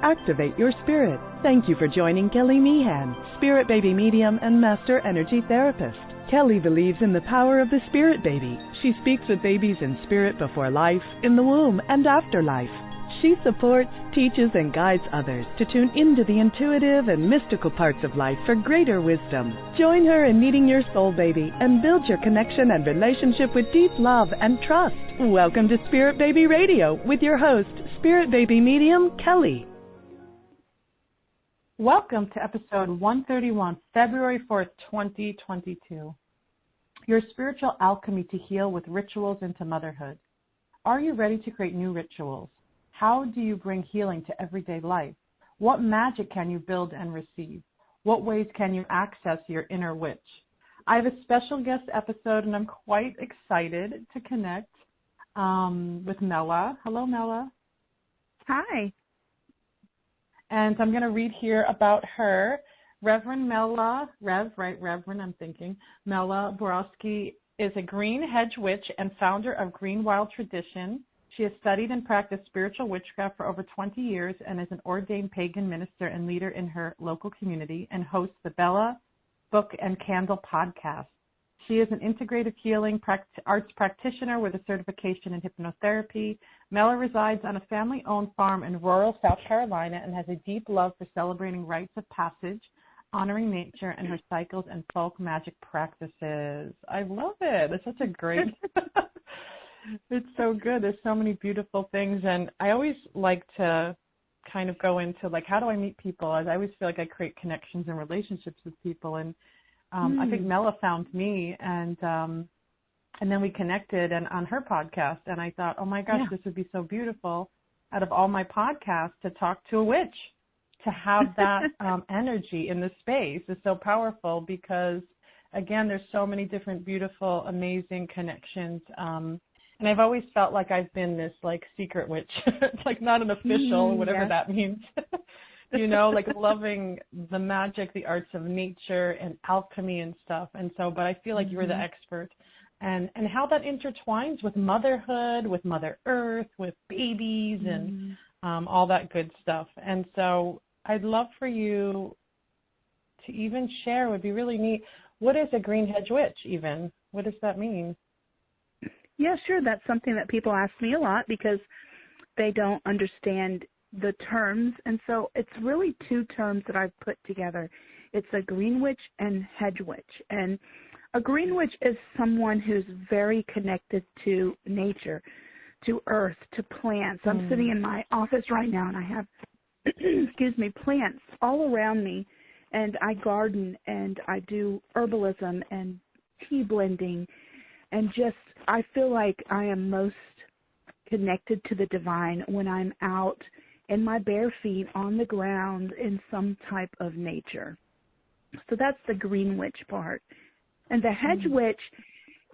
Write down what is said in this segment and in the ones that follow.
activate your spirit. Thank you for joining Kelly Meehan, Spirit Baby Medium and Master Energy Therapist. Kelly believes in the power of the Spirit Baby. She speaks with babies in spirit before life, in the womb, and after life. She supports, teaches, and guides others to tune into the intuitive and mystical parts of life for greater wisdom. Join her in meeting your soul baby and build your connection and relationship with deep love and trust. Welcome to Spirit Baby Radio with your host, Spirit Baby Medium, Kelly. Welcome to episode 131, February 4th, 2022. Your spiritual alchemy to heal with rituals into motherhood. Are you ready to create new rituals? How do you bring healing to everyday life? What magic can you build and receive? What ways can you access your inner witch? I have a special guest episode, and I'm quite excited to connect with Mela. Hello, Mela. Hi. And I'm going to read here about her. Reverend Mela, Mela Borowski is a green hedge witch and founder of Green Wild Tradition. She has studied and practiced spiritual witchcraft for over 20 years and is an ordained pagan minister and leader in her local community and hosts the Bella Book and Candle podcast. She is an integrative healing arts practitioner with a certification in hypnotherapy. Mela resides on a family-owned farm in rural South Carolina and has a deep love for celebrating rites of passage, honoring nature, and her cycles and folk magic practices. I love it. It's such a great... It's so good. There's so many beautiful things, and I always like to kind of go into, like, how do I meet people? I always feel like I create connections and relationships with people, and I think Mela found me, and then we connected and on her podcast, and I thought, oh, my gosh, This would be so beautiful out of all my podcasts to talk to a witch, to have that energy in the space is so powerful because, again, there's so many different beautiful, amazing connections. And I've always felt like I've been this, like, secret witch. It's like not an official, whatever that means. You know, like loving the magic, the arts of nature and alchemy and stuff. And so, but I feel like you're the expert. And how that intertwines with motherhood, with Mother Earth, with babies and all that good stuff. And so I'd love for you to even share, would be really neat. What is a green hedge witch even? What does that mean? Yeah, sure. That's something that people ask me a lot because they don't understand the terms. And so it's really two terms that I've put together. It's a green witch and hedge witch. And a green witch is someone who's very connected to nature, to earth, to plants. I'm sitting in my office right now and I have, plants all around me. And I garden and I do herbalism and tea blending. And just, I feel like I am most connected to the divine when I'm out in my bare feet on the ground in some type of nature. So that's the green witch part. And the hedge witch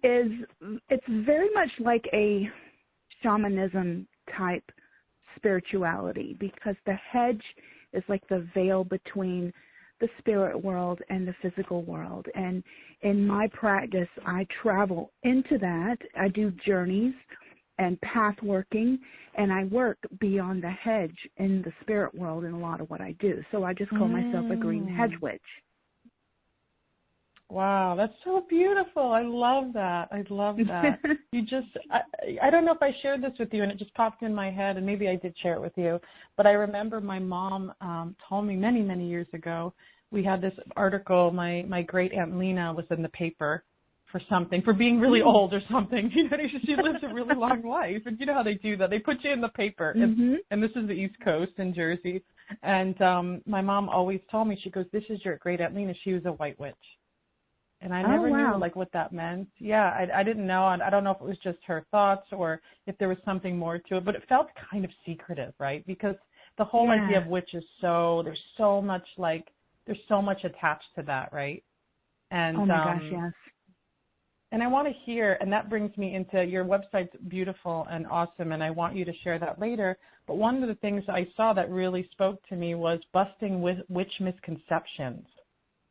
it's very much like a shamanism type spirituality because the hedge is like the veil between the spirit world and the physical world. And in my practice, I travel into that. I do journeys and path working, and I work beyond the hedge in the spirit world in a lot of what I do. So I just call myself a green hedge witch. Wow, that's so beautiful. I love that. I love that. You just, I don't know if I shared this with you, and it just popped in my head, and maybe I did share it with you, but I remember my mom told me many, many years ago, we had this article, my great Aunt Lena was in the paper for something, for being really old or something. You know, she lives a really long life, and you know how they do that. They put you in the paper, and this is the East Coast in Jersey, and my mom always told me, she goes, this is your great Aunt Lena. She was a white witch. And I never knew, like, what that meant. Yeah, I didn't know. I don't know if it was just her thoughts or if there was something more to it. But it felt kind of secretive, right? Because the whole idea of witch is there's so much attached to that, right? And, oh, my gosh, yes. And I want to hear, and that brings me into your website's beautiful and awesome, and I want you to share that later. But one of the things I saw that really spoke to me was busting witch misconceptions.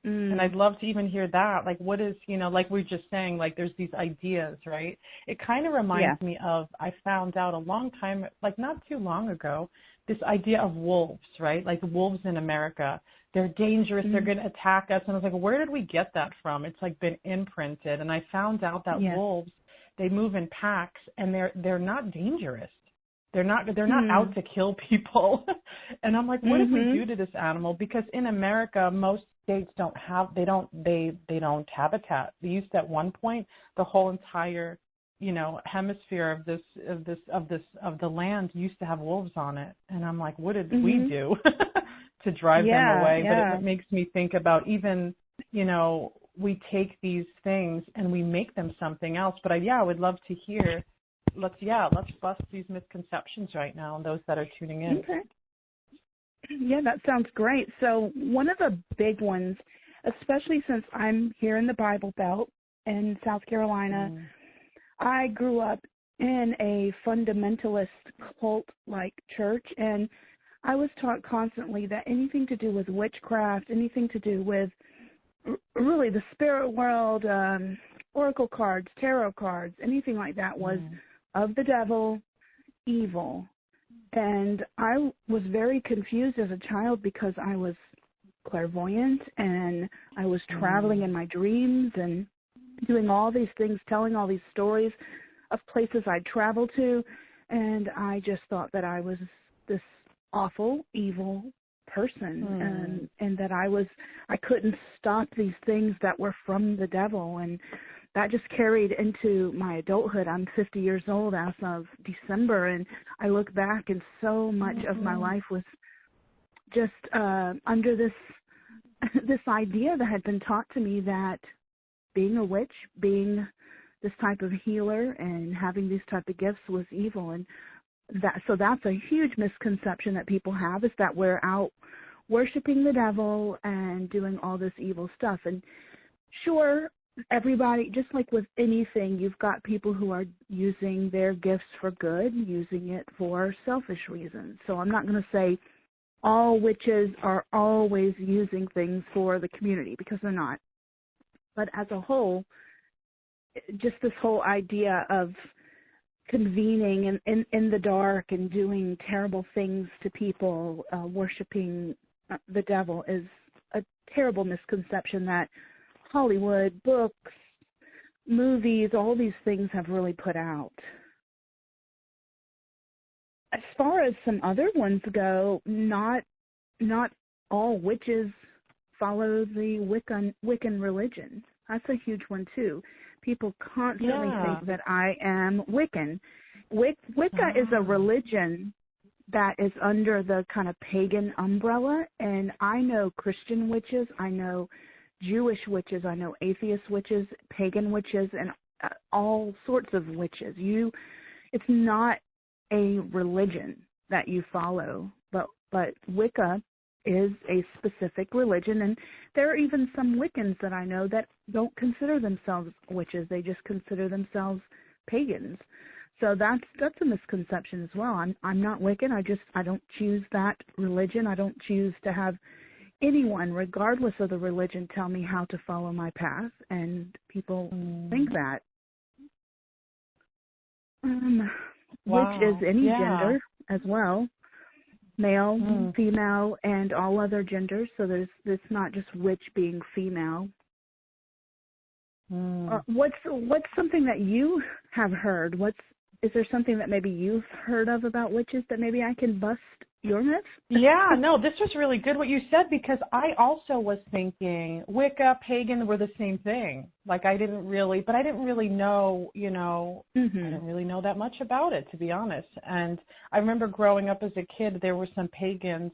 And I'd love to even hear that. Like, what is, like we were just saying, like there's these ideas, right? It kind of reminds me of, I found out a long time, like not too long ago, this idea of wolves, right? Like wolves in America. They're dangerous. They're going to attack us. And I was like, where did we get that from? It's like been imprinted. And I found out that wolves, they move in packs, and they're not dangerous. They're not out to kill people. And I'm like, what did we do to this animal? Because in America, most states don't habitat. They used to, at one point, the whole entire, hemisphere of the land used to have wolves on it. And I'm like, what did we do to drive them away? But it makes me think about even, we take these things and we make them something else. But I would love to hear. Let's bust these misconceptions right now, and those that are tuning in. Okay. Yeah, that sounds great. So one of the big ones, especially since I'm here in the Bible Belt in South Carolina, I grew up in a fundamentalist cult-like church, and I was taught constantly that anything to do with witchcraft, anything to do with really the spirit world, oracle cards, tarot cards, anything like that was of the devil, evil. And I was very confused as a child because I was clairvoyant and I was traveling in my dreams and doing all these things, telling all these stories of places I'd traveled to. And I just thought that I was this awful, evil person and that I couldn't stop these things that were from the devil. And that just carried into my adulthood. I'm 50 years old as of December, and I look back and so much of my life was just under this idea that had been taught to me that being a witch, being this type of healer and having these type of gifts was evil. And that's a huge misconception that people have, is that we're out worshiping the devil and doing all this evil stuff. And sure, everybody, just like with anything, you've got people who are using their gifts for good, using it for selfish reasons. So I'm not going to say all witches are always using things for the community, because they're not. But as a whole, just this whole idea of convening in the dark and doing terrible things to people, worshiping the devil, is a terrible misconception that Hollywood, books, movies, all these things have really put out. As far as some other ones go, not all witches follow the Wiccan religion. That's a huge one too. People constantly think that I am Wiccan. Wicca is a religion that is under the kind of pagan umbrella, and I know Christian witches, I know Jewish witches, I know atheist witches, pagan witches, and all sorts of witches. It's not a religion that you follow, but Wicca is a specific religion, and there are even some Wiccans that I know that don't consider themselves witches. They just consider themselves pagans. So that's a misconception as well. I'm not Wiccan. I don't choose that religion. I don't choose to have anyone, regardless of the religion, tell me how to follow my path, and people think that. Which is any gender as well, male, female, and all other genders. So it's not just witch being female. What's something that you have heard? Is there something that maybe you've heard of about witches that maybe I can bust your myth? Yeah, no, this was really good what you said, because I also was thinking Wicca, pagan were the same thing. Like I didn't really know, I didn't really know that much about it, to be honest. And I remember growing up as a kid, there were some pagans,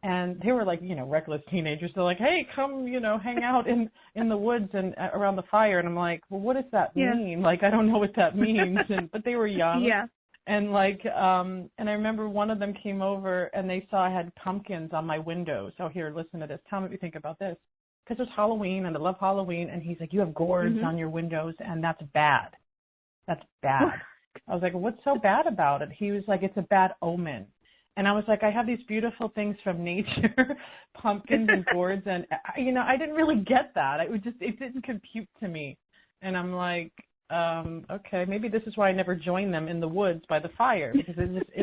and they were like, reckless teenagers. They're like, hey, come, hang out in the woods and around the fire. And I'm like, well, what does that mean? Like, I don't know what that means. But they were young. Yeah. And and I remember one of them came over and they saw I had pumpkins on my windows. Oh, here, listen to this. Tell me what you think about this. Because it's Halloween and I love Halloween. And he's like, you have gourds on your windows and that's bad. That's bad. I was like, what's so bad about it? He was like, it's a bad omen. And I was like, I have these beautiful things from nature, pumpkins and gourds. And, I didn't really get that. It didn't compute to me. And I'm like, okay, maybe this is why I never joined them in the woods by the fire, because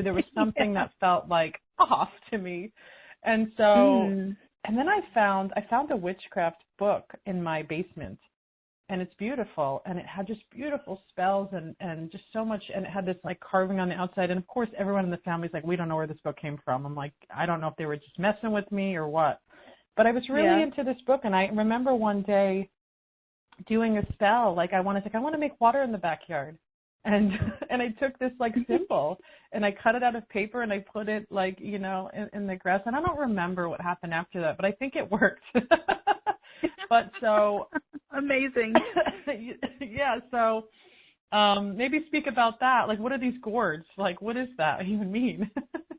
there was something that felt like off to me. And so, and then I found a witchcraft book in my basement, and it's beautiful, and it had just beautiful spells and just so much, and it had this like carving on the outside. And of course, everyone in the family's like, we don't know where this book came from. I'm like, I don't know if they were just messing with me or what. But I was really into this book, and I remember one day doing a spell. Like I want to make water in the backyard. And I took this like symbol and I cut it out of paper and I put it like, you know, in the grass. And I don't remember what happened after that, but I think it worked. But so amazing. Yeah. So maybe speak about that. Like, what are these gourds? Like, what does that even mean?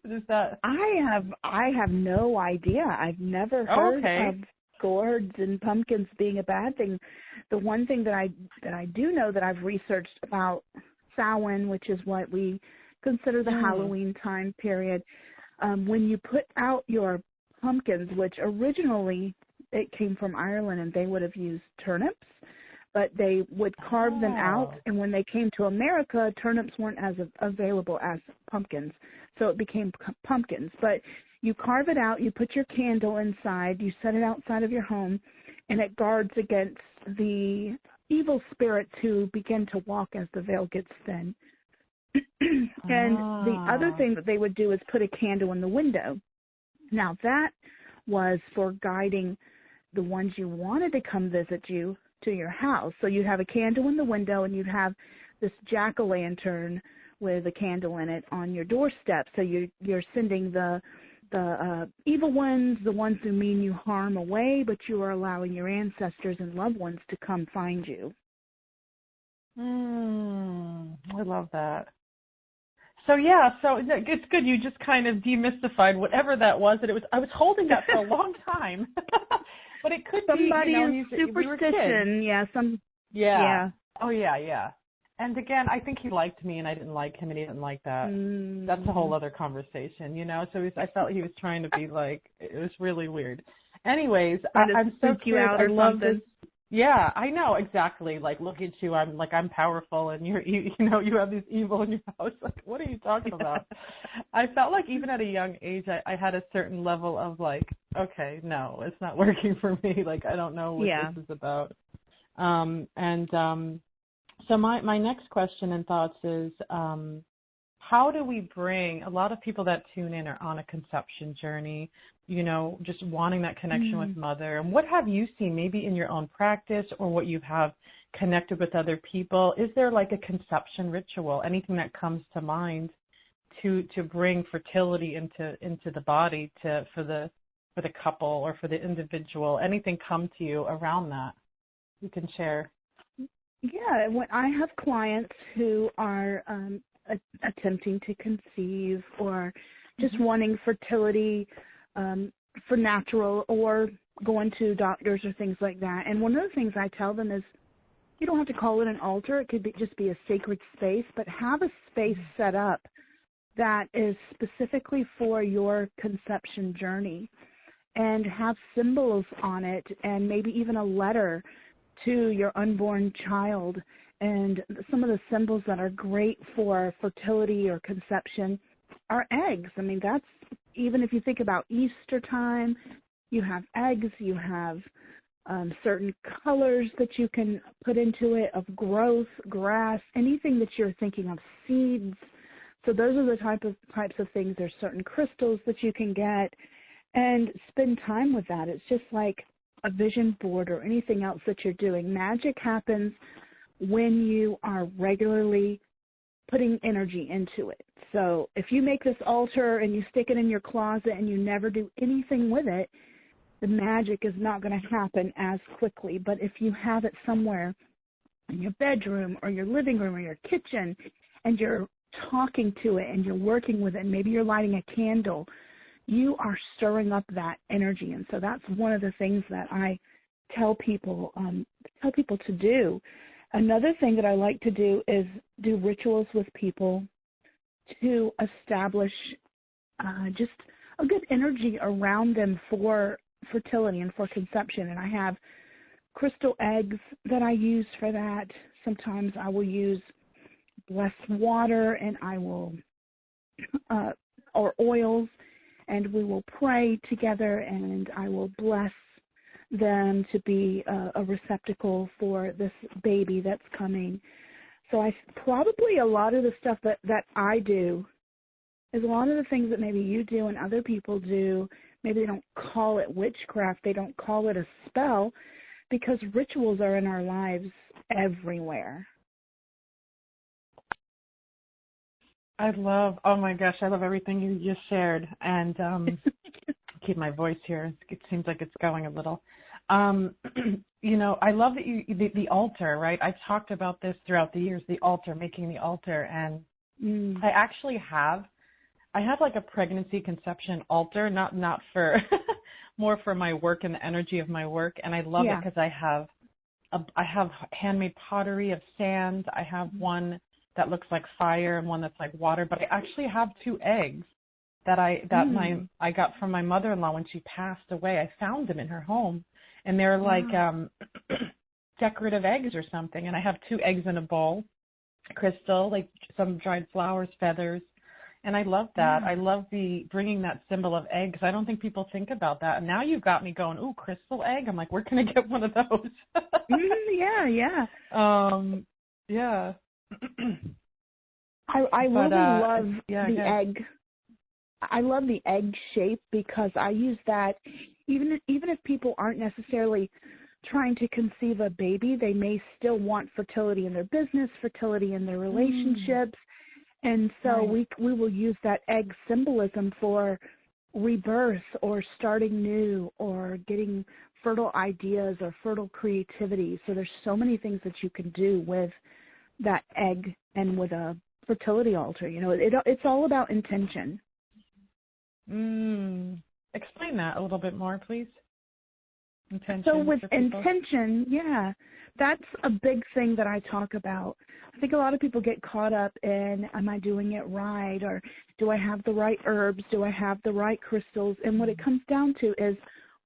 Is that? I have no idea. I've never heard of gourds and pumpkins being a bad thing. The one thing that I do know that I've researched about Samhain, which is what we consider the Halloween time period, when you put out your pumpkins, which originally it came from Ireland and they would have used turnips, but they would carve them out, and when they came to America, turnips weren't as available as pumpkins, so it became pumpkins. But you carve it out, you put your candle inside, you set it outside of your home, and it guards against the evil spirits who begin to walk as the veil gets thin. And the other thing that they would do is put a candle in the window. Now, that was for guiding the ones you wanted to come visit you to your house. So you'd have a candle in the window, and you'd have this jack-o'-lantern with a candle in it on your doorstep. So you're sending the evil ones, the ones who mean you harm, away, but you are allowing your ancestors and loved ones to come find you. I love that. So yeah, so it's good. You just kind of demystified whatever that was. That it was. I was holding that for a long time, but it could Somebody be. superstition. Yeah. Oh yeah. And again, I think he liked me, and I didn't like him, and he didn't like that. That's a whole other conversation, you know. So I felt he was trying to be like. It was really weird. Anyways, I'm so cute. I love this. Yeah, I know exactly. Like, look at you. I'm powerful, and you have this evil in your house. Like, what are you talking about? I felt like even at a young age, I had a certain level of like, okay, no, it's not working for me. Like, I don't know what this is about. So my next question and thoughts is, how do we bring a lot of people that tune in are on a conception journey, you know, just wanting that connection with mother. And what have you seen maybe in your own practice or what you have connected with other people? Is there like a conception ritual, anything that comes to mind to bring fertility into the body for the couple or for the individual? Anything come to you around that you can share? Yeah, when I have clients who are attempting to conceive or just wanting fertility for natural or going to doctors or things like that. And one of the things I tell them is you don't have to call it an altar. It could just be a sacred space, but have a space set up that is specifically for your conception journey and have symbols on it and maybe even a letter to your unborn child. And some of the symbols that are great for fertility or conception are eggs. I mean, that's, even if you think about Easter time, you have eggs, you have certain colors that you can put into it of growth, grass, anything that you're thinking of, seeds. So those are the types of things. There's certain crystals that you can get and spend time with that. It's just like a vision board or anything else that you're doing. Magic happens when you are regularly putting energy into it. So if you make this altar and you stick it in your closet and you never do anything with it, the magic is not going to happen as quickly. But if you have it somewhere in your bedroom or your living room or your kitchen and you're talking to it and you're working with it and maybe you're lighting a candle, you are stirring up that energy. And so that's one of the things that I tell people to do. Another thing that I like to do is do rituals with people to establish just a good energy around them for fertility and for conception. And I have crystal eggs that I use for that. Sometimes I will use blessed water and I will, or oils, and we will pray together, and I will bless them to be a receptacle for this baby that's coming. So probably a lot of the stuff that I do is a lot of the things that maybe you do and other people do. Maybe they don't call it witchcraft, they don't call it a spell, because rituals are in our lives everywhere. Oh my gosh, I love everything you just shared. And keep my voice here. It seems like it's going a little. I love that the altar, right? I've talked about this throughout the years, the altar, making the altar. And I actually have like a pregnancy conception altar, not for, more for my work and the energy of my work. And I love it because I have handmade pottery of sand. I have one that looks like fire and one that's like water, but I actually have 2 eggs that I got from my mother-in-law when she passed away. I found them in her home, and they're like decorative eggs or something. And I have 2 eggs in a bowl, crystal, like some dried flowers, feathers, and I love that. I love bringing that symbol of egg, because I don't think people think about that. And now you've got me going, ooh, crystal egg. I'm like, where can I get one of those? Yeah. I really love the egg. I love the egg shape, because I use that even if people aren't necessarily trying to conceive a baby, they may still want fertility in their business, fertility in their relationships. And so we will use that egg symbolism for rebirth or starting new or getting fertile ideas or fertile creativity. So there's so many things that you can do with that egg and with a fertility altar. It's all about intention. Explain that a little bit more, please. Intention. So with intention, that's a big thing that I talk about. I think a lot of people get caught up in, am I doing it right? Or do I have the right herbs? Do I have the right crystals? And what it comes down to is,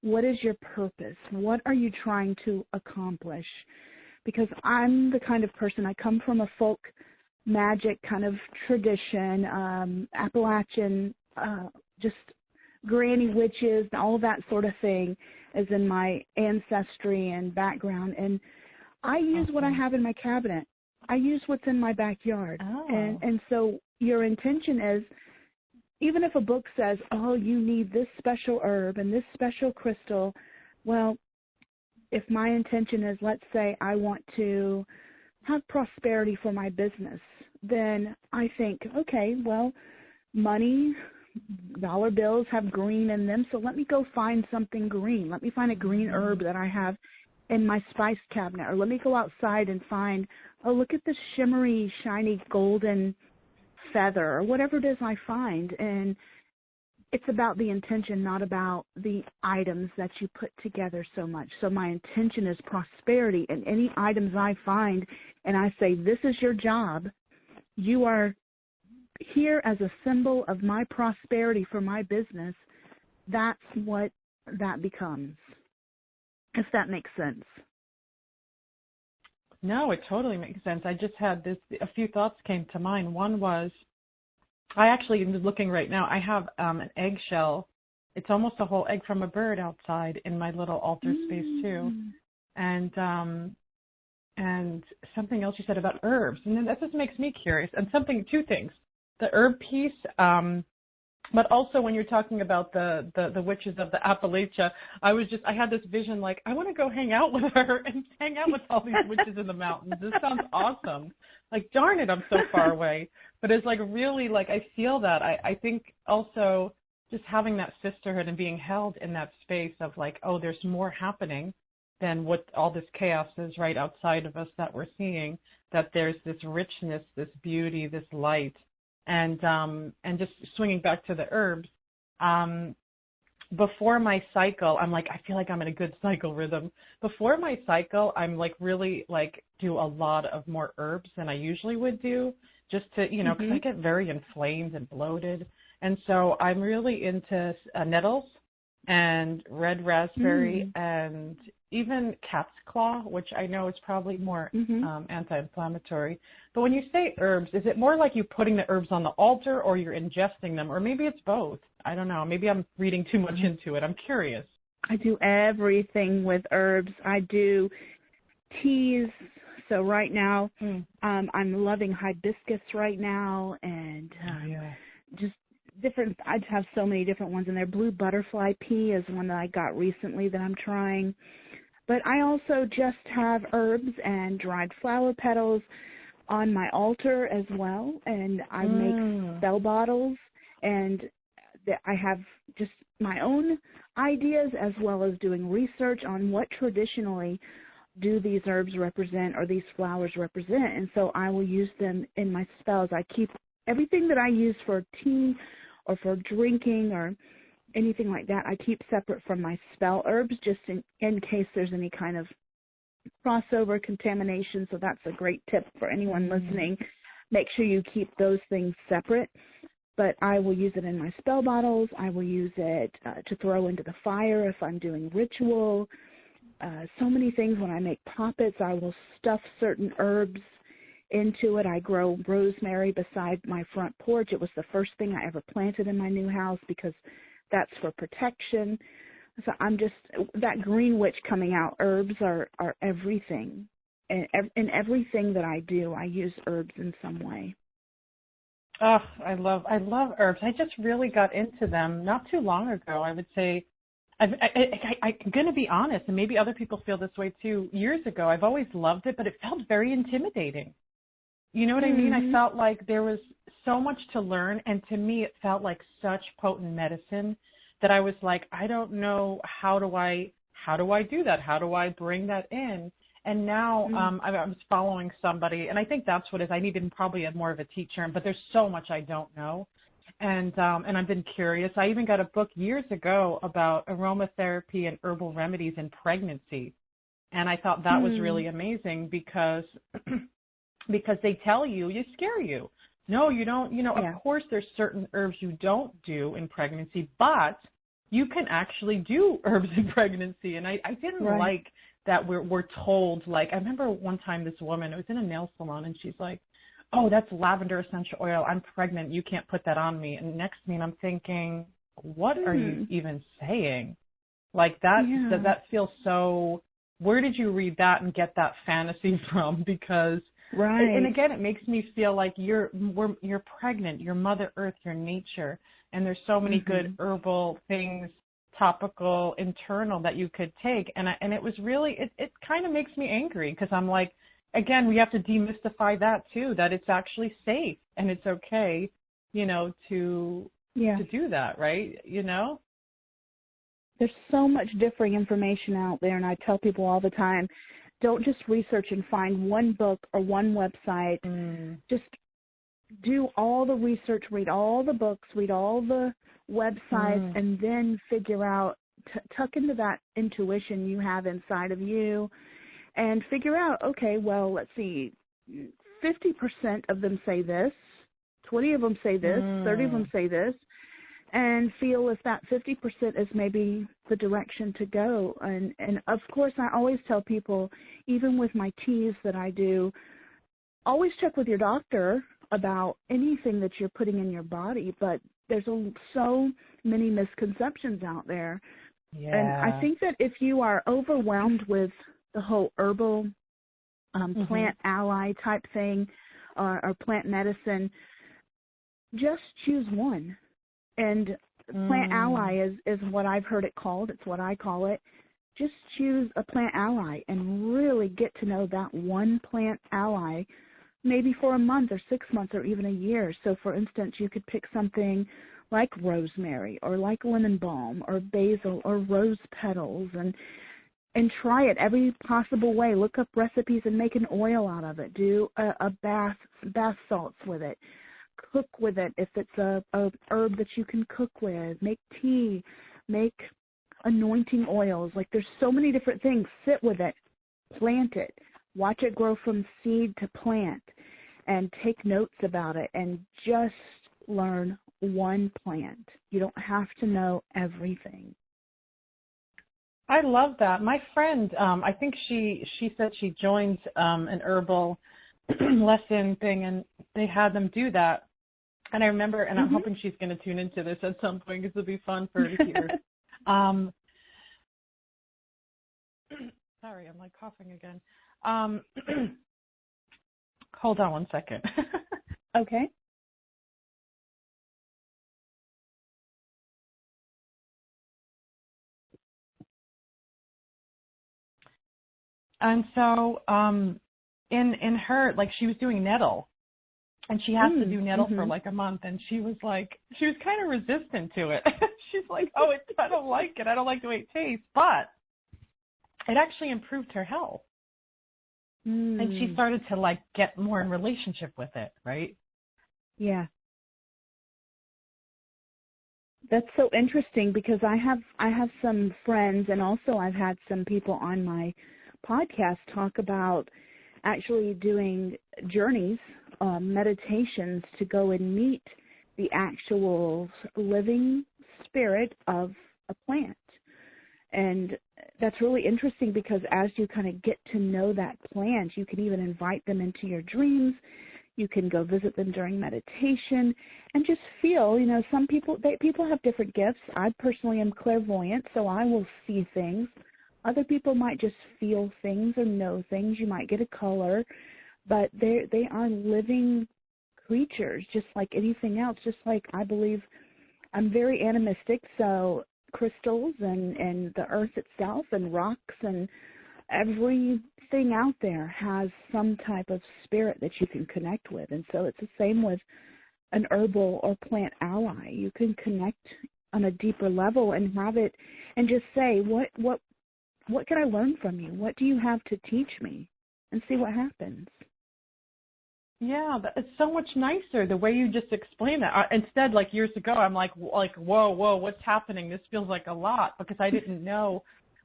what is your purpose? What are you trying to accomplish? Because I'm the kind of person, I come from a folk magic kind of tradition, Appalachian, just granny witches, all of that sort of thing is in my ancestry and background. And I use what I have in my cabinet. I use what's in my backyard. And so your intention is, even if a book says, oh, you need this special herb and this special crystal, well, if my intention is, let's say I want to have prosperity for my business, then I think, okay, well, money, dollar bills have green in them, so let me go find something green. Let me find a green herb that I have in my spice cabinet, or let me go outside and find, oh, look at this shimmery, shiny, golden feather, or whatever it is I find. And it's about the intention, not about the items that you put together so much. So my intention is prosperity, and any items I find and I say, this is your job, you are here as a symbol of my prosperity for my business, that's what that becomes, if that makes sense. No, it totally makes sense. I just had a few thoughts came to mind. One was, I actually am looking right now, I have an eggshell. It's almost a whole egg from a bird outside in my little altar space too. And something else you said about herbs. And then that just makes me curious. And two things. The herb piece, but also when you're talking about the witches of the Appalachia, I had this vision like, I want to go hang out with her and hang out with all these witches in the mountains. This sounds awesome. Like, darn it, I'm so far away. But it's like really like I feel that. I think also just having that sisterhood and being held in that space of like, oh, there's more happening than what all this chaos is right outside of us that we're seeing, that there's this richness, this beauty, this light. And just swinging back to the herbs, before my cycle, I'm like, I feel like I'm in a good cycle rhythm. Before my cycle, I'm like really like do a lot of more herbs than I usually would do, just to, because I get very inflamed and bloated. And so I'm really into nettles and red raspberry and even cat's claw, which I know is probably more anti-inflammatory. But when you say herbs, is it more like you putting the herbs on the altar or you're ingesting them? Or maybe it's both. I don't know. Maybe I'm reading too much into it. I'm curious. I do everything with herbs. I do teas. So right now, I'm loving hibiscus right now, and just different. I have so many different ones in there. Blue butterfly pea is one that I got recently that I'm trying. But I also just have herbs and dried flower petals on my altar as well, and I make spell bottles, and I have just my own ideas as well as doing research on what traditionally do these herbs represent or these flowers represent, and so I will use them in my spells. I keep everything that I use for tea or for drinking or anything like that, I keep separate from my spell herbs just in case there's any kind of crossover contamination. So that's a great tip for anyone listening. Make sure you keep those things separate. But I will use it in my spell bottles. I will use it to throw into the fire if I'm doing ritual. So many things. When I make poppets, I will stuff certain herbs into it. I grow rosemary beside my front porch. It was the first thing I ever planted in my new house because that's for protection. So I'm just, that green witch coming out, herbs are everything. And in everything that I do, I use herbs in some way. Oh, I love herbs. I just really got into them not too long ago. I would say, I'm going to be honest, and maybe other people feel this way too. Years ago, I've always loved it, but it felt very intimidating. You know what I mean? I felt like there was so much to learn, and to me it felt like such potent medicine that I was like, I don't know, how do I do that? How do I bring that in? And now I was following somebody, and I think that's what it is. I need to probably have more of a teacher, but there's so much I don't know. And I've been curious. I even got a book years ago about aromatherapy and herbal remedies in pregnancy. And I thought that was really amazing because they tell you scare you. No, you don't. You know, of course, there's certain herbs you don't do in pregnancy, but you can actually do herbs in pregnancy. And I didn't like that we're told. Like, I remember one time this woman, it was in a nail salon, and she's like, "Oh, that's lavender essential oil. I'm pregnant. You can't put that on me." And next to me, and I'm thinking, what are you even saying? Like that? Does that feel so? Where did you read that and get that fantasy from? Because and again, it makes me feel like you're pregnant, you're Mother Earth, you're nature, and there's so many good herbal things, topical, internal that you could take. And it was really, it kind of makes me angry because I'm like, again, we have to demystify that too, that it's actually safe and it's okay, you know, to do that, right? You know? There's so much differing information out there, and I tell people all the time, don't just research and find one book or one website. Just do all the research, read all the books, read all the websites, and then figure out, tuck into that intuition you have inside of you and figure out, okay, well, let's see, 50% of them say this, 20 of them say this, 30 of them say this, and feel if that 50% is maybe the direction to go. And of course, I always tell people, even with my teas that I do, always check with your doctor about anything that you're putting in your body. But there's so many misconceptions out there. Yeah. And I think that if you are overwhelmed with the whole herbal plant ally type thing or plant medicine, just choose one. And plant ally is what I've heard it called. It's what I call it. Just choose a plant ally and really get to know that one plant ally, maybe for a month or 6 months or even a year. So, for instance, you could pick something like rosemary or like lemon balm or basil or rose petals and try it every possible way. Look up recipes and make an oil out of it. Do a bath salts with it. Cook with it if it's a herb that you can cook with. Make tea, make anointing oils. Like, there's so many different things. Sit with it, plant it, watch it grow from seed to plant, and take notes about it, and just learn one plant. You don't have to know everything. I love that. My friend, I think she said she joined an herbal lesson thing, and they had them do that. And I remember, and I'm hoping she's going to tune into this at some point because it'll be fun for her to hear. Sorry, I'm like coughing again. Hold on one second. Okay. And so in her, like, she was doing nettle, and she has to do nettle for like a month, and she was kind of resistant to it. She's like, oh, I don't like it. I don't like the way it tastes. But it actually improved her health. And she started to like get more in relationship with it, right? Yeah. That's so interesting because I have some friends, and also I've had some people on my podcast talk about actually doing journeys, meditations to go and meet the actual living spirit of a plant. And that's really interesting because as you kind of get to know that plant, you can even invite them into your dreams. You can go visit them during meditation and just feel, some people have different gifts. I personally am clairvoyant, so I will see things. Other people might just feel things or know things. You might get a color, but they are living creatures just like anything else, just like I believe I'm very animistic, so crystals and the earth itself and rocks and everything out there has some type of spirit that you can connect with. And so it's the same with an herbal or plant ally. You can connect on a deeper level and have it and just say, what can I learn from you? What do you have to teach me? And see what happens. Yeah, it's so much nicer the way you just explained that. Instead, like years ago, I'm like, whoa, what's happening? This feels like a lot because I didn't know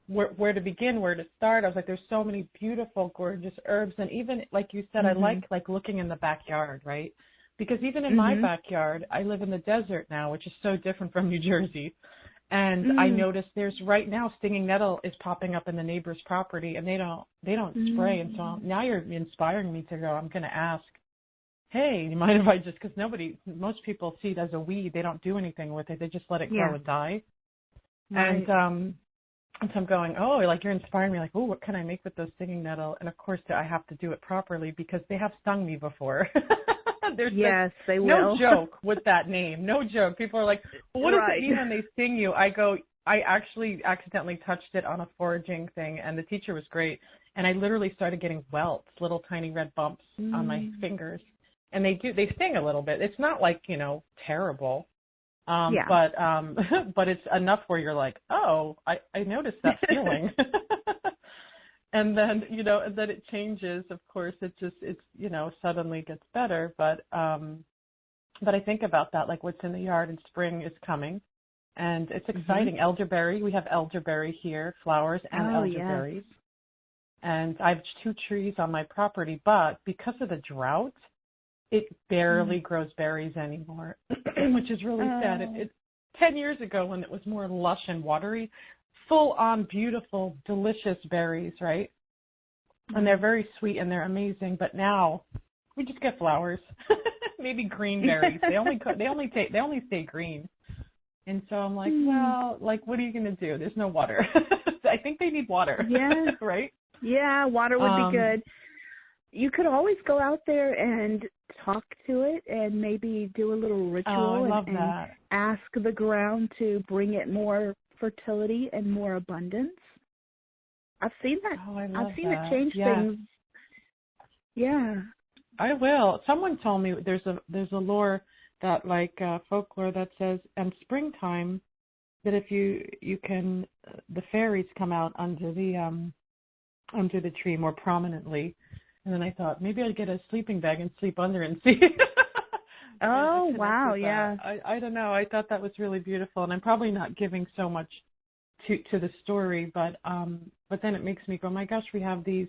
where to begin, where to start. I was like, there's so many beautiful, gorgeous herbs. And even, like you said, I like looking in the backyard, right? Because even in my backyard, I live in the desert now, which is so different from New Jersey. And I noticed there's right now stinging nettle is popping up in the neighbor's property, and they don't spray. And so now you're inspiring me to go. I'm going to ask, hey, you mind if I just, because most people see it as a weed. They don't do anything with it. They just let it grow and die. Right. And so I'm going, oh, like you're inspiring me. Like, oh, what can I make with those stinging nettle? And of course, I have to do it properly because they have stung me before. They will. No joke with that name. No joke. People are like, well, what does it mean when they sting you? I go, I actually accidentally touched it on a foraging thing, and the teacher was great. And I literally started getting welts, little tiny red bumps on my fingers. And they sting a little bit. It's not like, terrible. But it's enough where you're like, oh, I noticed that feeling. And then, and then it changes. Of course, it's suddenly gets better. But I think about that, like what's in the yard in spring is coming. And it's exciting. Elderberry, we have elderberry here, flowers and elderberries. Yes. And I have 2 trees on my property, but because of the drought, it barely grows berries anymore, which is really sad. It 10 years ago, when it was more lush and watery, full-on beautiful, delicious berries, right? And they're very sweet and they're amazing. But now we just get flowers, maybe green berries. They only stay green. And so I'm like, well, like, what are you going to do? There's no water. I think they need water. Yeah. Right? Yeah, water would be good. You could always go out there and talk to it and maybe do a little ritual and ask the ground to bring it more fertility and more abundance. I've seen that. I've seen it change things. Yeah. I will. Someone told me there's a lore that folklore that says in springtime that if you can the fairies come out under the tree more prominently. And then I thought maybe I'd get a sleeping bag and sleep under it and see. Oh, wow, yeah. I don't know. I thought that was really beautiful, and I'm probably not giving so much to the story, but then it makes me go, my gosh, we have these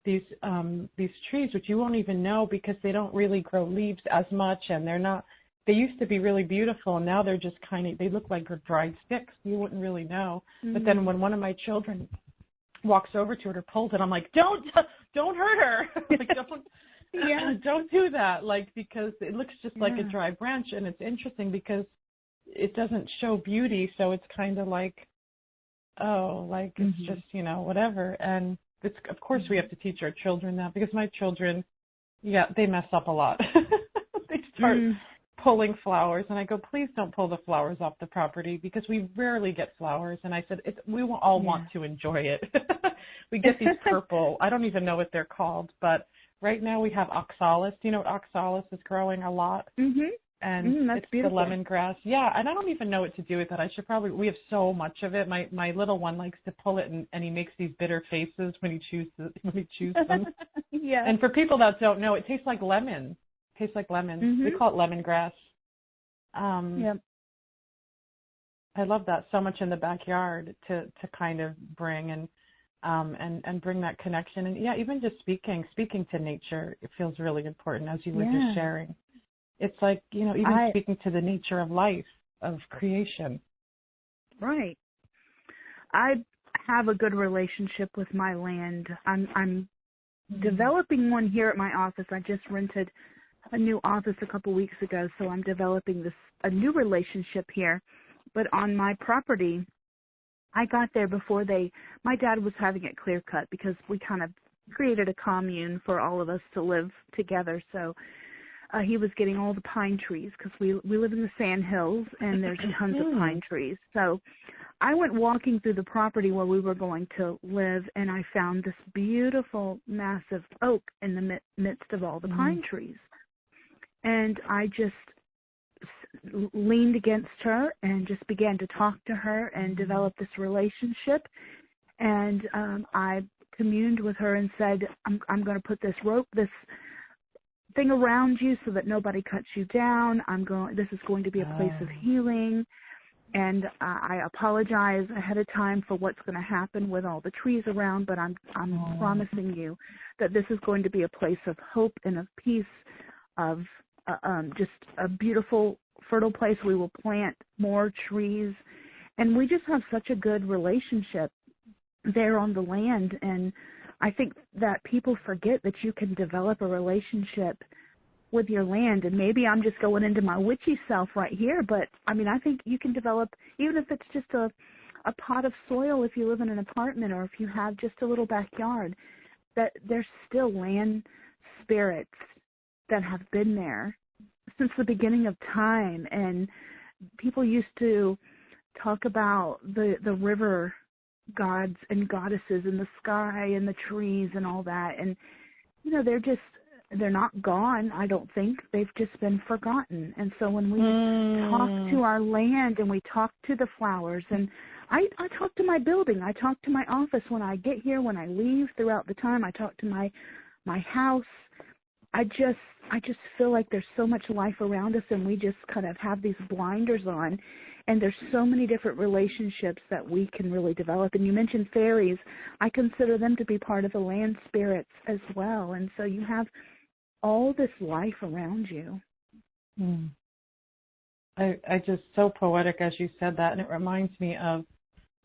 trees which you won't even know because they don't really grow leaves as much, and they're not they used to be really beautiful, and now they're just they look like dried sticks. You wouldn't really know. Mm-hmm. But then when one of my children walks over to it or pulls it, I'm like, don't hurt her. Like, don't do that. Like, because it looks just like a dry branch, and it's interesting because it doesn't show beauty, so it's kind of like, it's just, whatever. And it's, of course, we have to teach our children that, because my children, they mess up a lot. They start pulling flowers, and I go, please don't pull the flowers off the property, because we rarely get flowers. And I said, we all want to enjoy it. We get these purple, I don't even know what they're called, but right now we have oxalis. Do you know what oxalis is growing a lot? Mm-hmm. And that's it's beautiful. The lemongrass. Yeah, and I don't even know what to do with it. We have so much of it. My little one likes to pull it, and he makes these bitter faces when he chews them. Yeah. And for people that don't know, it tastes like lemon. Mm-hmm. We call it lemongrass. Yep. I love that so much in the backyard to kind of bring and bring that connection. And even just speaking to nature, it feels really important, as you were just sharing. It's like, even speaking to the nature of life, of creation. Right. I have a good relationship with my land. I'm developing one here at my office. I just rented a new office a couple weeks ago, so I'm developing a new relationship here. But on my property, I got there before my dad was having it clear cut, because we kind of created a commune for all of us to live together. So he was getting all the pine trees, because we live in the sand hills, and there's tons of pine trees. So I went walking through the property where we were going to live, and I found this beautiful, massive oak in the midst of all the pine trees. And I just leaned against her and just began to talk to her and develop this relationship. And I communed with her and said, I'm going to put this thing around you so that nobody cuts you down. This is going to be a place of healing. And I apologize ahead of time for what's going to happen with all the trees around, but I'm promising you that this is going to be a place of hope and of peace, of just a beautiful, fertile place. We will plant more trees, and we just have such a good relationship there on the land. And I think that people forget that you can develop a relationship with your land. And maybe I'm just going into my witchy self right here, but I mean, I think you can develop, even if it's just a pot of soil, if you live in an apartment, or if you have just a little backyard, that there's still land spirits that have been there since the beginning of time. And people used to talk about the river gods and goddesses in the sky and the trees and all that. And, they're not gone, I don't think. They've just been forgotten. And so when we talk to our land and we talk to the flowers, and I talk to my building, I talk to my office when I get here, when I leave, throughout the time, I talk to my house. I just feel like there's so much life around us, and we just kind of have these blinders on, and there's so many different relationships that we can really develop. And you mentioned fairies. I consider them to be part of the land spirits as well. And so you have all this life around you. I just, so poetic as you said that, and it reminds me of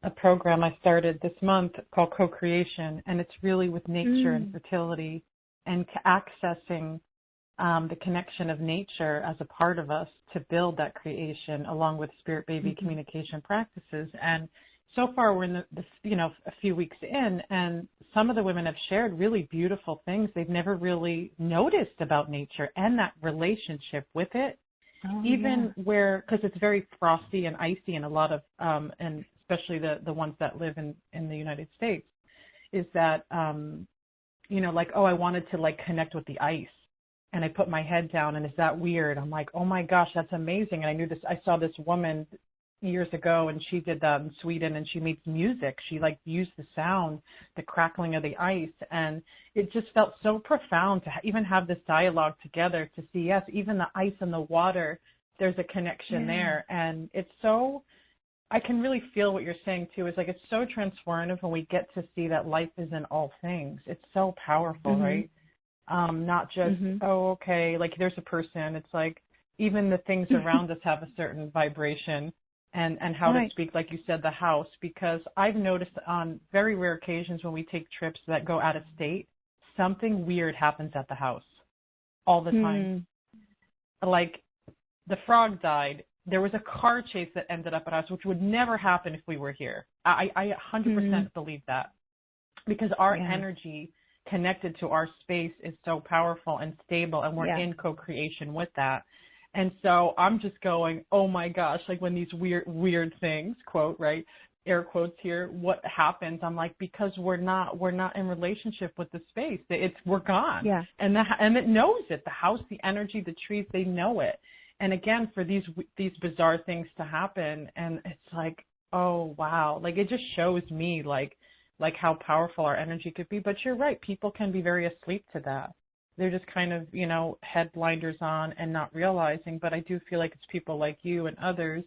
a program I started this month called Co-Creation, and it's really with nature and fertility, and accessing the connection of nature as a part of us to build that creation, along with spirit baby communication practices. And so far we're in a few weeks in, and some of the women have shared really beautiful things they've never really noticed about nature and that relationship with it. Where, because it's very frosty and icy in a lot of, and especially the ones that live in the United States, is that, I wanted to connect with the ice, and I put my head down, and is that weird? I'm like, oh my gosh, that's amazing. And I saw this woman years ago, and she did that in Sweden, and she makes music. She used the sound, the crackling of the ice, and it just felt so profound to even have this dialogue together, to see, yes, even the ice and the water, there's a connection there. And it's so, I can really feel what you're saying too. It's it's so transformative when we get to see that life is in all things. It's so powerful, right? Not just, there's a person. It's even the things around us have a certain vibration, and how to speak, like you said, the house, because I've noticed on very rare occasions when we take trips that go out of state, something weird happens at the house all the time. Like the frog died. There was a car chase that ended up at us, which would never happen if we were here. I 100% believe that, because our energy connected to our space is so powerful and stable, and we're in co-creation with that. And so I'm just going, oh my gosh, like when these weird things, quote, right, air quotes here, what happens? I'm like, because we're not in relationship with the space. We're gone. Yeah. And it knows it. The house, the energy, the trees, they know it. And again, for these bizarre things to happen, and it's like, oh wow, like it just shows me like how powerful our energy could be. But you're right, people can be very asleep to that. They're just kind of, head blinders on and not realizing. But I do feel like it's people like you and others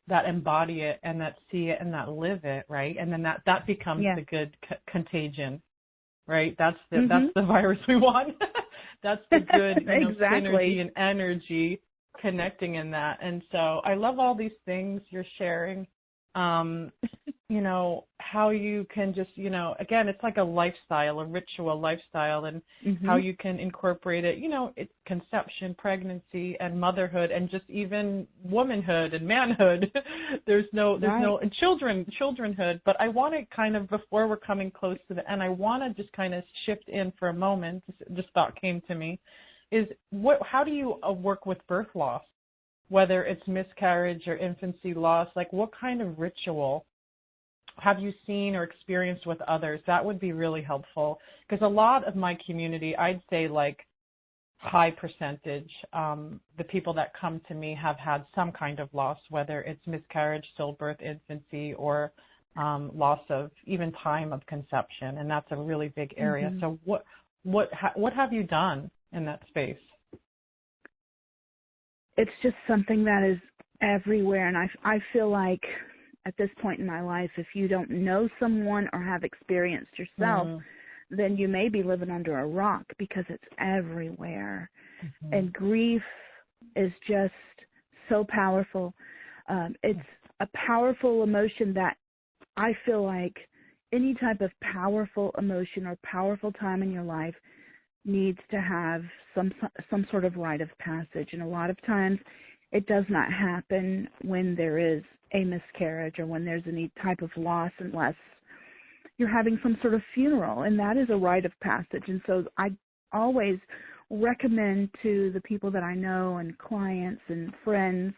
that embody it and that see it and that live it, right? And then that becomes the good contagion, right? That's the virus we want. That's the good synergy and energy connecting in that. And so I love all these things you're sharing. How you can just, again, it's like a lifestyle, a ritual lifestyle, and how you can incorporate it, it's conception, pregnancy, and motherhood, and just even womanhood and manhood. there's no and childrenhood. But I want to kind of, before we're coming close to the end, I want to just kind of shift in for a moment. This thought came to me, is how do you work with birth loss? Whether it's miscarriage or infancy loss, like what kind of ritual have you seen or experienced with others? That would be really helpful, because a lot of my community, I'd say like high percentage, the people that come to me have had some kind of loss, whether it's miscarriage, stillbirth, infancy, or loss of even time of conception, and that's a really big area. So what have you done in that space? It's just something that is everywhere, and I feel like at this point in my life, if you don't know someone or have experienced yourself, then you may be living under a rock, because it's everywhere. And grief is just so powerful. It's a powerful emotion that I feel like any type of powerful emotion or powerful time in your life needs to have some sort of rite of passage. And a lot of times it does not happen when there is a miscarriage or when there's any type of loss, unless you're having some sort of funeral, and that is a rite of passage. And so I always recommend to the people that I know and clients and friends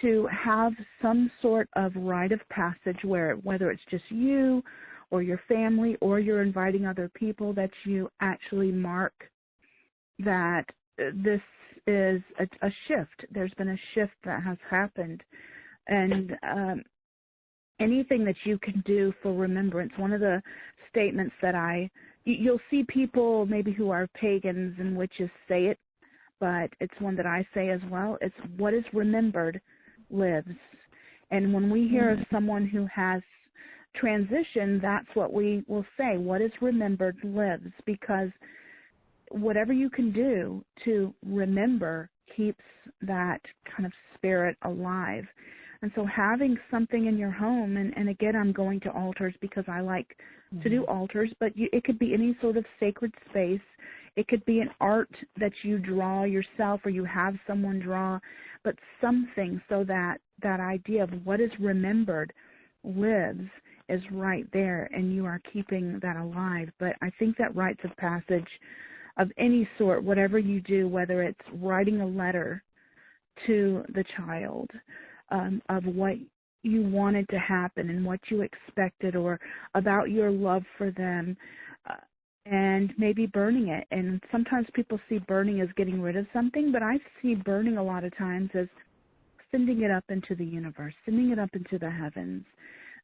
to have some sort of rite of passage where, whether it's just you or your family, or you're inviting other people, that you actually mark that this is a shift. There's been a shift that has happened. And anything that you can do for remembrance. One of the statements that you'll see people maybe who are pagans and witches say it, but it's one that I say as well. It's what is remembered lives. And when we hear of someone who has transition, that's what we will say. What is remembered lives, because whatever you can do to remember keeps that kind of spirit alive. And so having something in your home, and again, I'm going to altars because I like to do altars, but it could be any sort of sacred space. It could be an art that you draw yourself or you have someone draw, but something so that idea of what is remembered lives is right there, and you are keeping that alive. But I think that rites of passage of any sort, whatever you do, whether it's writing a letter to the child of what you wanted to happen and what you expected, or about your love for them, and maybe burning it. And sometimes people see burning as getting rid of something, but I see burning a lot of times as sending it up into the universe, sending it up into the heavens.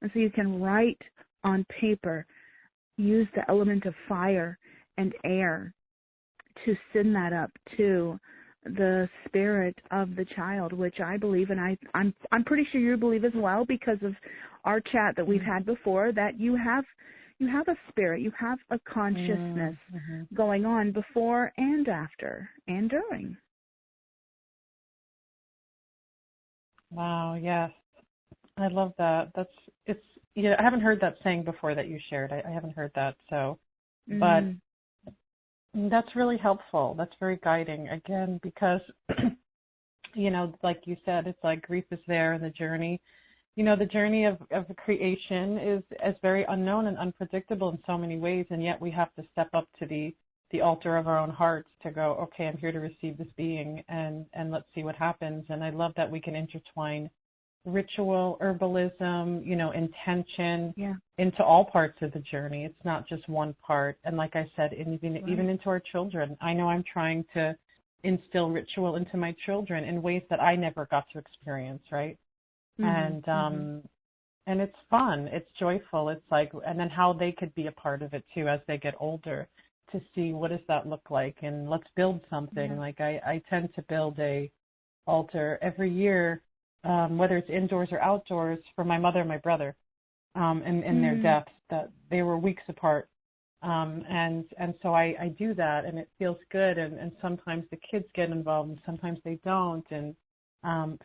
And so you can write on paper, use the element of fire and air to send that up to the spirit of the child, which I believe, and I'm pretty sure you believe as well, because of our chat that we've had before, that you have a spirit, you have a consciousness going on before and after and during. Wow, yes. I love that. I haven't heard that saying before that you shared. I haven't heard that. So, but that's really helpful. That's very guiding again, because, like you said, it's like grief is there in the journey. The journey of creation is very unknown and unpredictable in so many ways. And yet we have to step up to the altar of our own hearts to go, okay, I'm here to receive this being, and let's see what happens. And I love that we can intertwine ritual, herbalism, intention into all parts of the journey. It's not just one part. And like I said, even into our children. I know I'm trying to instill ritual into my children in ways that I never got to experience, right? And it's fun. It's joyful. It's like, and then how they could be a part of it too as they get older, to see what does that look like, and let's build something. Yeah. Like I tend to build a altar every year, whether it's indoors or outdoors, for my mother and my brother, and their deaths, that they were weeks apart. And so I do that, and it feels good. And sometimes the kids get involved and sometimes they don't. And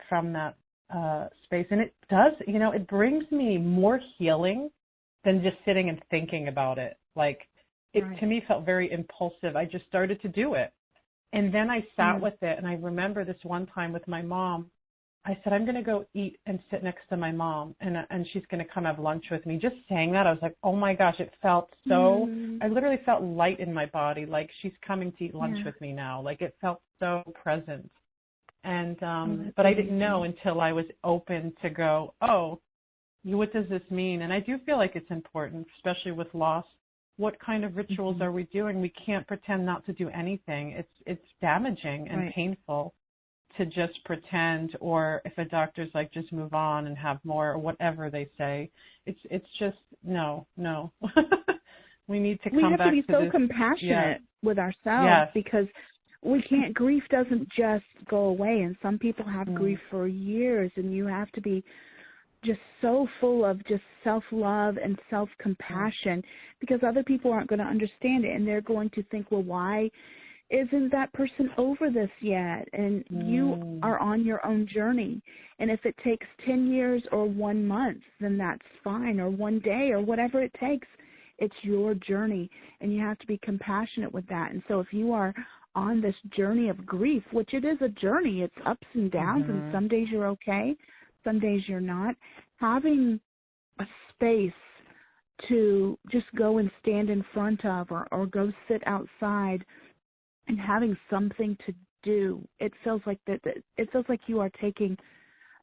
from that space, and it does, it brings me more healing than just sitting and thinking about it. Like it to me felt very impulsive. I just started to do it. And then I sat with it, and I remember this one time with my mom, I said, I'm going to go eat and sit next to my mom, and she's going to come have lunch with me. Just saying that, I was like, oh my gosh, it felt so, I literally felt light in my body, like she's coming to eat lunch with me now. Like it felt so present. And, but I didn't know until I was open to go, what does this mean? And I do feel like it's important, especially with loss. What kind of rituals are we doing? We can't pretend not to do anything. It's damaging and painful to just pretend, or if a doctor's like, just move on and have more, or whatever they say. It's just, no. We need to come back to this. We have to be so compassionate with ourselves, because we can't, grief doesn't just go away. And some people have grief for years, and you have to be just so full of just self-love and self-compassion, because other people aren't going to understand it, and they're going to think, well, why isn't that person over this yet? And you are on your own journey. And if it takes 10 years or 1 month, then that's fine, or 1 day, or whatever it takes. It's your journey, and you have to be compassionate with that. And so if you are on this journey of grief, which it is a journey, it's ups and downs, and some days you're okay, some days you're not, having a space to just go and stand in front of, or go sit outside, and having something to do, it feels like it feels like you are taking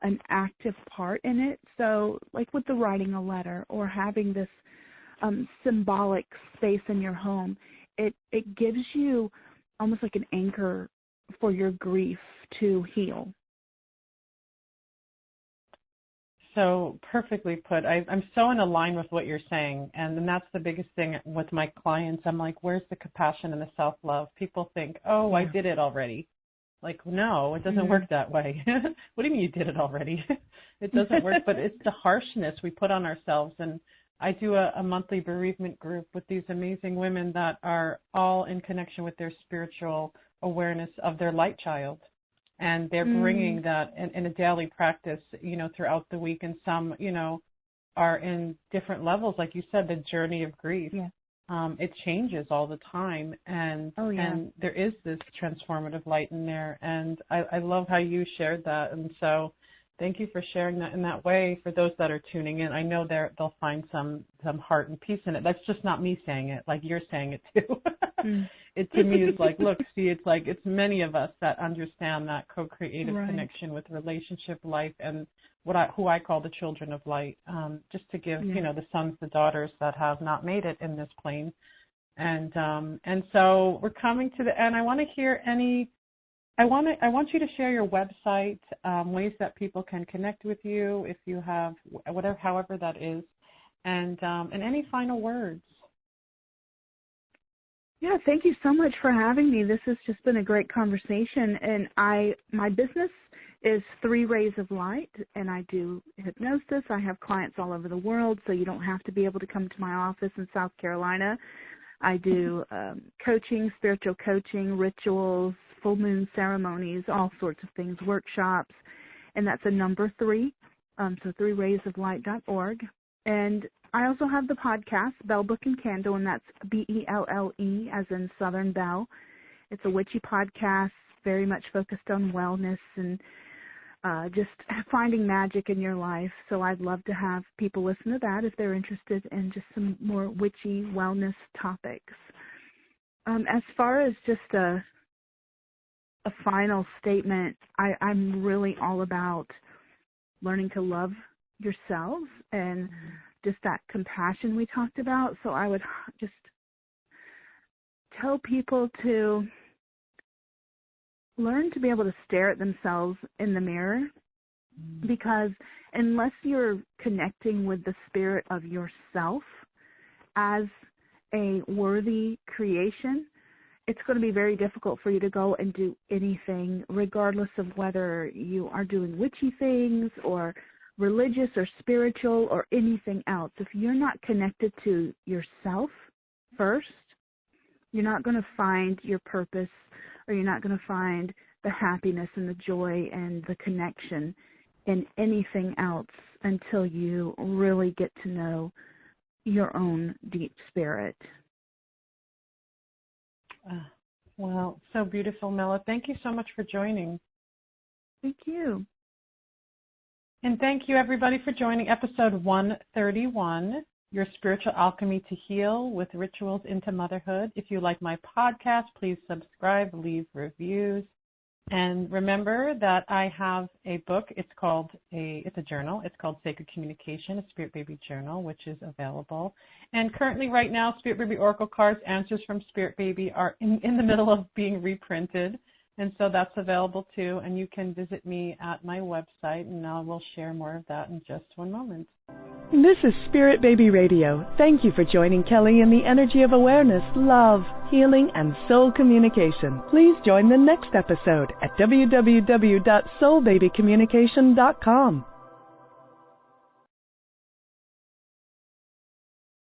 an active part in it. So like with the writing a letter, or having this symbolic space in your home, it gives you almost like an anchor for your grief to heal. So perfectly put. I'm so in line with what you're saying, and that's the biggest thing with my clients. I'm like, where's the compassion and the self-love? People think, I did it already. Like, no, it doesn't work that way. What do you mean you did it already? It doesn't work, but it's the harshness we put on ourselves. And I do a monthly bereavement group with these amazing women that are all in connection with their spiritual awareness of their light child. And they're bringing that in a daily practice, throughout the week. And some, are in different levels. Like you said, the journey of grief, it changes all the time. And and there is this transformative light in there. And I love how you shared that. And so thank you for sharing that in that way. For those that are tuning in, I know they'll find some heart and peace in it. That's just not me saying it, like you're saying it too. It to me is like, look, see, it's like it's many of us that understand that co-creative connection with relationship, life, and who I call the children of light, just to give the sons, the daughters that have not made it in this plane. And so we're coming to the end. I want to hear I want you to share your website, ways that people can connect with you, if you have however that is, and any final words. Yeah, thank you so much for having me. This has just been a great conversation. And my business is 3 Rays of Light, and I do hypnosis. I have clients all over the world, so you don't have to be able to come to my office in South Carolina. I do coaching, spiritual coaching, rituals, full moon ceremonies, all sorts of things, workshops. and that's a number 3, so 3raysoflight.org. And I also have the podcast, Bell, Book, and Candle, and that's BELLE, as in Southern Belle. It's a witchy podcast, very much focused on wellness and just finding magic in your life. So I'd love to have people listen to that if they're interested in just some more witchy wellness topics. As far as just a final statement, I'm really all about learning to love yourselves and just that compassion we talked about. So I would just tell people to learn to be able to stare at themselves in the mirror, because unless you're connecting with the spirit of yourself as a worthy creation, it's going to be very difficult for you to go and do anything, regardless of whether you are doing witchy things or religious or spiritual or anything else. If you're not connected to yourself first, you're not going to find your purpose, or you're not going to find the happiness and the joy and the connection in anything else until you really get to know your own deep spirit. Wow, so beautiful, Mela. Thank you so much for joining. Thank you. And thank you, everybody, for joining episode 131, Your Spiritual Alchemy to Heal with Rituals into Motherhood. If you like my podcast, please subscribe, leave reviews. And remember that I have a book. It's a journal. It's called Sacred Communication, a Spirit Baby journal, which is available. And currently, right now, Spirit Baby Oracle cards, Answers from Spirit Baby, are in the middle of being reprinted. And so that's available too. And you can visit me at my website, and I will share more of that in just one moment. This is Spirit Baby Radio. Thank you for joining Kelly in the energy of awareness, love, healing, and soul communication. Please join the next episode at www.soulbabycommunication.com.